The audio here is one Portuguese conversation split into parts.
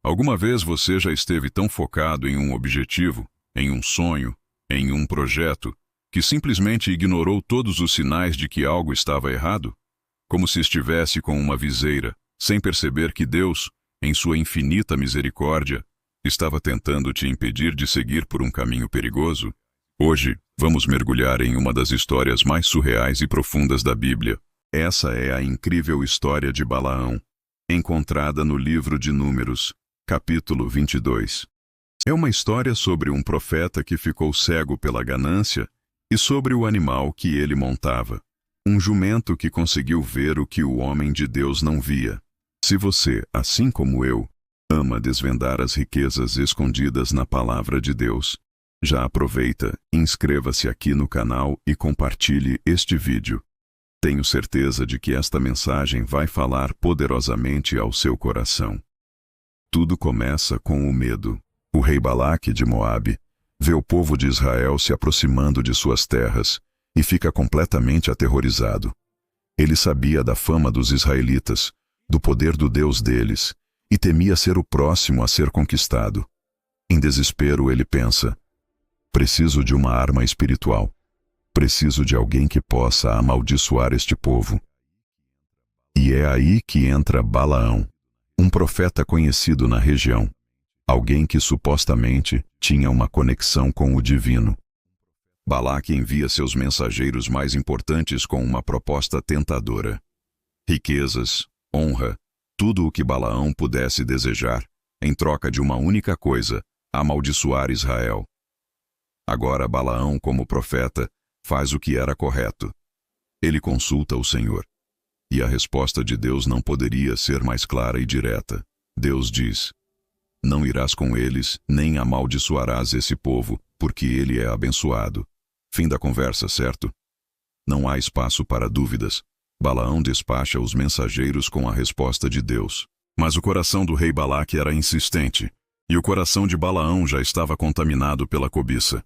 Alguma vez você já esteve tão focado em um objetivo, em um sonho, em um projeto, que simplesmente ignorou todos os sinais de que algo estava errado? Como se estivesse com uma viseira, sem perceber que Deus, em sua infinita misericórdia, estava tentando te impedir de seguir por um caminho perigoso? Hoje, vamos mergulhar em uma das histórias mais surreais e profundas da Bíblia. Essa é a incrível história de Balaão, encontrada no livro de Números, capítulo 22. É uma história sobre um profeta que ficou cego pela ganância e sobre o animal que ele montava, um jumento que conseguiu ver o que o homem de Deus não via. Se você, assim como eu, ama desvendar as riquezas escondidas na palavra de Deus, já aproveita, inscreva-se aqui no canal e compartilhe este vídeo. Tenho certeza de que esta mensagem vai falar poderosamente ao seu coração. Tudo começa com o medo. O rei Balaque de Moabe vê o povo de Israel se aproximando de suas terras e fica completamente aterrorizado. Ele sabia da fama dos israelitas, do poder do Deus deles, e temia ser o próximo a ser conquistado. Em desespero ele pensa: preciso de uma arma espiritual. Preciso de alguém que possa amaldiçoar este povo. E é aí que entra Balaão, um profeta conhecido na região. Alguém que supostamente tinha uma conexão com o divino. Balaque envia seus mensageiros mais importantes com uma proposta tentadora. Riquezas, honra, tudo o que Balaão pudesse desejar, em troca de uma única coisa: amaldiçoar Israel. Agora Balaão, como profeta, faz o que era correto. Ele consulta o Senhor. E a resposta de Deus não poderia ser mais clara e direta. Deus diz: não irás com eles, nem amaldiçoarás esse povo, porque ele é abençoado. Fim da conversa, certo? Não há espaço para dúvidas. Balaão despacha os mensageiros com a resposta de Deus. Mas o coração do rei Balaque era insistente, e o coração de Balaão já estava contaminado pela cobiça.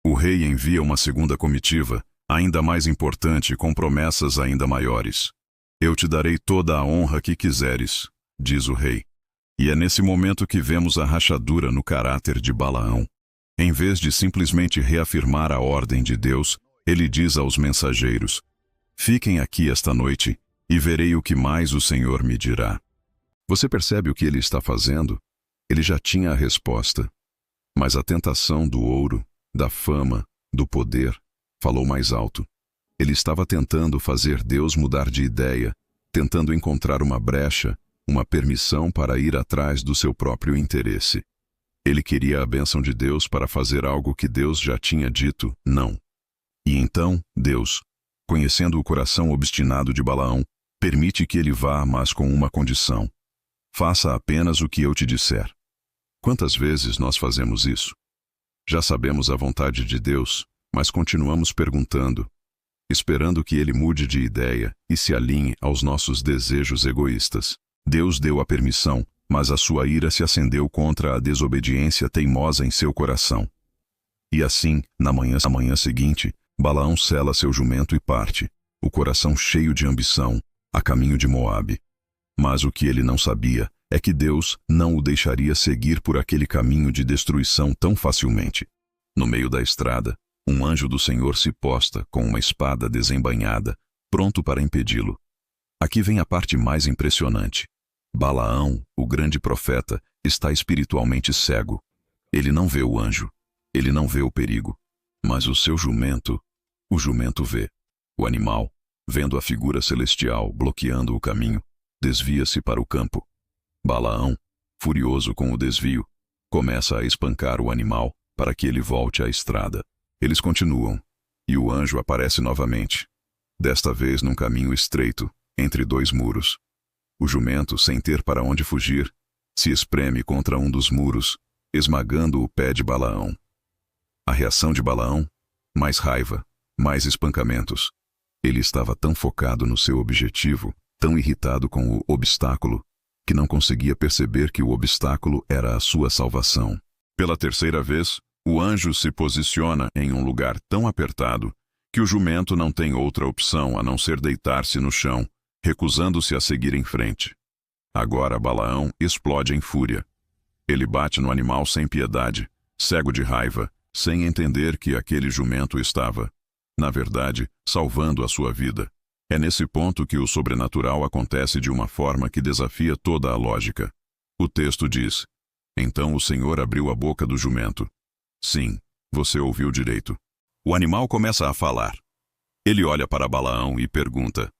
O rei envia uma segunda comitiva, ainda mais importante, com promessas ainda maiores. Eu te darei toda a honra que quiseres, diz o rei. E é nesse momento que vemos a rachadura no caráter de Balaão. Em vez de simplesmente reafirmar a ordem de Deus, ele diz aos mensageiros: fiquem aqui esta noite, e verei o que mais o Senhor me dirá. Você percebe o que ele está fazendo? Ele já tinha a resposta. Mas a tentação do ouro, da fama, do poder, falou mais alto. Ele estava tentando fazer Deus mudar de ideia, tentando encontrar uma brecha, uma permissão para ir atrás do seu próprio interesse. Ele queria a bênção de Deus para fazer algo que Deus já tinha dito não. E então, Deus, conhecendo o coração obstinado de Balaão, permite que ele vá, mas com uma condição: faça apenas o que eu te disser. Quantas vezes nós fazemos isso? Já sabemos a vontade de Deus, mas continuamos perguntando, esperando que ele mude de ideia e se alinhe aos nossos desejos egoístas. Deus deu a permissão, mas a sua ira se acendeu contra a desobediência teimosa em seu coração. E assim, na manhã seguinte, Balaão sela seu jumento e parte, o coração cheio de ambição, a caminho de Moabe. Mas o que ele não sabia é que Deus não o deixaria seguir por aquele caminho de destruição tão facilmente. No meio da estrada, um anjo do Senhor se posta com uma espada desembainhada, pronto para impedi-lo. Aqui vem a parte mais impressionante. Balaão, o grande profeta, está espiritualmente cego. Ele não vê o anjo, ele não vê o perigo, mas o jumento vê. O animal, vendo a figura celestial bloqueando o caminho, desvia-se para o campo. Balaão, furioso com o desvio, começa a espancar o animal para que ele volte à estrada. Eles continuam, e o anjo aparece novamente, desta vez num caminho estreito, entre dois muros. O jumento, sem ter para onde fugir, se espreme contra um dos muros, esmagando o pé de Balaão. A reação de Balaão? Mais raiva, mais espancamentos. Ele estava tão focado no seu objetivo, tão irritado com o obstáculo, que não conseguia perceber que o obstáculo era a sua salvação. Pela terceira vez, o anjo se posiciona em um lugar tão apertado que o jumento não tem outra opção a não ser deitar-se no chão, recusando-se a seguir em frente. Agora Balaão explode em fúria. Ele bate no animal sem piedade, cego de raiva, sem entender que aquele jumento estava, na verdade, salvando a sua vida. É nesse ponto que o sobrenatural acontece de uma forma que desafia toda a lógica. O texto diz: então o Senhor abriu a boca do jumento. Sim, você ouviu direito. O animal começa a falar. Ele olha para Balaão e pergunta: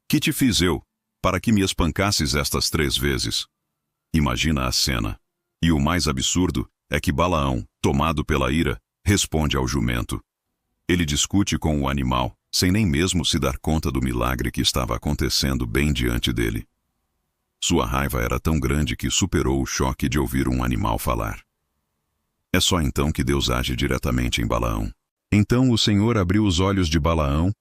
que te fiz eu, para que me espancasses estas 3 vezes? Imagina a cena. E o mais absurdo é que Balaão, tomado pela ira, responde ao jumento. Ele discute com o animal, sem nem mesmo se dar conta do milagre que estava acontecendo bem diante dele. Sua raiva era tão grande que superou o choque de ouvir um animal falar. É só então que Deus age diretamente em Balaão. Então o Senhor abriu os olhos de Balaão,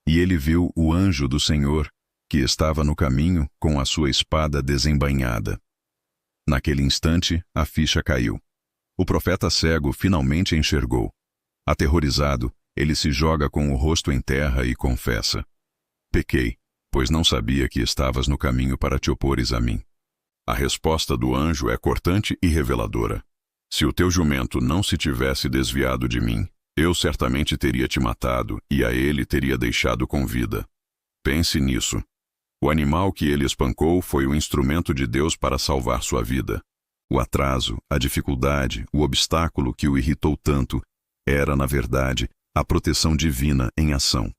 e ele viu o anjo do Senhor, que estava no caminho com a sua espada desembainhada. Naquele instante, a ficha caiu. O profeta cego finalmente enxergou. Aterrorizado, ele se joga com o rosto em terra e confessa: pequei, pois não sabia que estavas no caminho para te opores a mim. A resposta do anjo é cortante e reveladora. Se o teu jumento não se tivesse desviado de mim, eu certamente teria te matado e a ele teria deixado com vida. Pense nisso. O animal que ele espancou foi o instrumento de Deus para salvar sua vida. O atraso, a dificuldade, o obstáculo que o irritou tanto era, na verdade, a proteção divina em ação.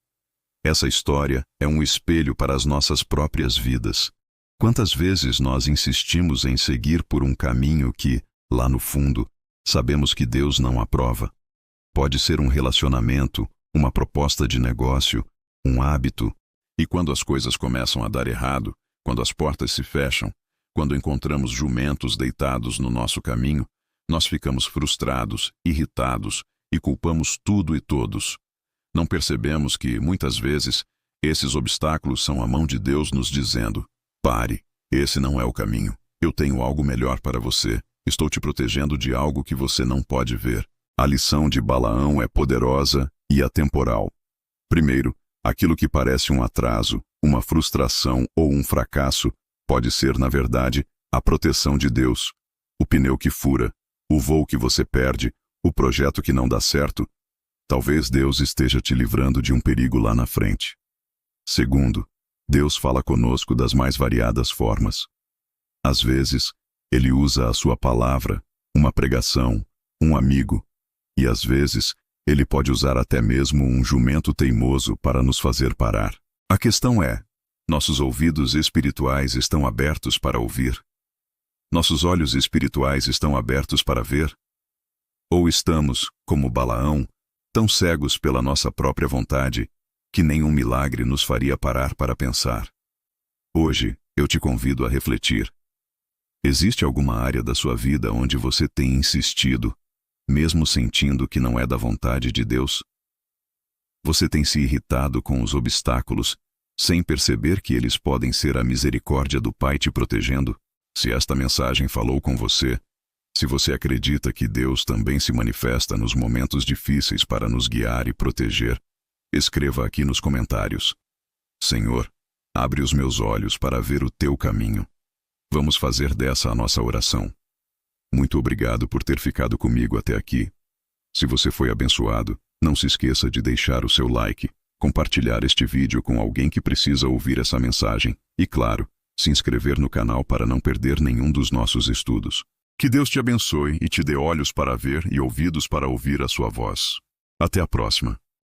Essa história é um espelho para as nossas próprias vidas. Quantas vezes nós insistimos em seguir por um caminho que, lá no fundo, sabemos que Deus não aprova? Pode ser um relacionamento, uma proposta de negócio, um hábito. E quando as coisas começam a dar errado, quando as portas se fecham, quando encontramos jumentos deitados no nosso caminho, nós ficamos frustrados, irritados e culpamos tudo e todos. Não percebemos que, muitas vezes, esses obstáculos são a mão de Deus nos dizendo: pare, esse não é o caminho. Eu tenho algo melhor para você. Estou te protegendo de algo que você não pode ver. A lição de Balaão é poderosa e atemporal. Primeiro, aquilo que parece um atraso, uma frustração ou um fracasso pode ser, na verdade, a proteção de Deus. O pneu que fura, o voo que você perde, o projeto que não dá certo. Talvez Deus esteja te livrando de um perigo lá na frente. Segundo, Deus fala conosco das mais variadas formas. Às vezes, Ele usa a sua palavra, uma pregação, um amigo, e às vezes, Ele pode usar até mesmo um jumento teimoso para nos fazer parar. A questão é: nossos ouvidos espirituais estão abertos para ouvir? Nossos olhos espirituais estão abertos para ver? Ou estamos, como Balaão, tão cegos pela nossa própria vontade, que nenhum milagre nos faria parar para pensar? Hoje, eu te convido a refletir. Existe alguma área da sua vida onde você tem insistido, mesmo sentindo que não é da vontade de Deus? Você tem se irritado com os obstáculos, sem perceber que eles podem ser a misericórdia do Pai te protegendo? Se esta mensagem falou com você, se você acredita que Deus também se manifesta nos momentos difíceis para nos guiar e proteger, escreva aqui nos comentários: Senhor, abre os meus olhos para ver o teu caminho. Vamos fazer dessa a nossa oração. Muito obrigado por ter ficado comigo até aqui. Se você foi abençoado, não se esqueça de deixar o seu like, compartilhar este vídeo com alguém que precisa ouvir essa mensagem e, claro, se inscrever no canal para não perder nenhum dos nossos estudos. Que Deus te abençoe e te dê olhos para ver e ouvidos para ouvir a sua voz. Até a próxima.